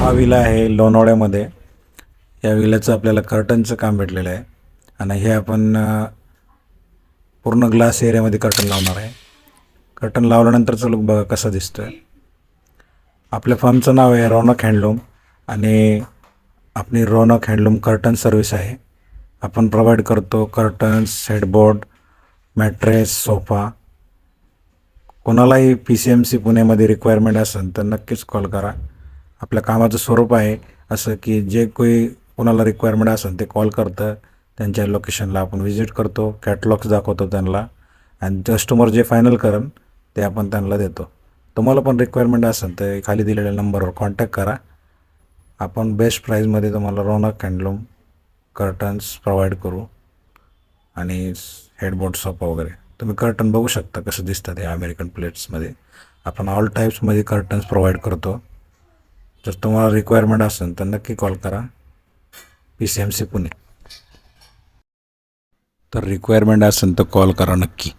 हा विला आहे लोणावळ्यामध्ये. या विल्याचं आपल्याला कर्टनचं काम भेटलेलं आहे आणि हे आपण पूर्ण ग्लास एरियामध्ये कर्टन लावणार आहे. कर्टन लावल्यानंतरचं लुक बघा कसं दिसतं. आपल्या फर्मचं नाव आहे रौनक हँडलूम आणि आपली रौनक हँडलूम कर्टन सर्व्हिस आहे. आपण प्रोव्हाइड करतो कर्टन्स, हेडबोर्ड, मॅट्रेस, सोफा. कोणालाही PCMC पुणेमध्ये रिक्वायरमेंट असेल तर नक्कीच कॉल करा. आपल्या कामाचं स्वरूप आहे असं की जे कोणाला रिक्वायरमेंट असेल ते कॉल करतं, त्यांच्या लोकेशनला आपण व्हिजिट करतो, कॅटलॉग्स दाखवतो त्यांना आणि कस्टमर जे फायनल करेल ते आपण त्यांना देतो. तुम्हाला पण रिक्वायरमेंट असेल तर खाली दिलेल्या नंबरवर कॉन्टॅक्ट करा. आपण बेस्ट प्राईजमध्ये तुम्हाला रौनक हँडलूम कर्टन्स प्रोव्हाइड करू आणि हेडबोर्ड, सोफा वगैरे. तुम्ही कर्टन बघू शकता कसं दिसतं ते अमेरिकन प्लेट्समध्ये. आपण ऑल टाईप्समध्ये कर्टन्स प्रोव्हाइड करतो. जर तुम्हाला रिक्वायरमेंट असेल तर नक्की कॉल करा. PCMC पुणे. तर रिक्वायरमेंट असेल तर कॉल करा नक्की.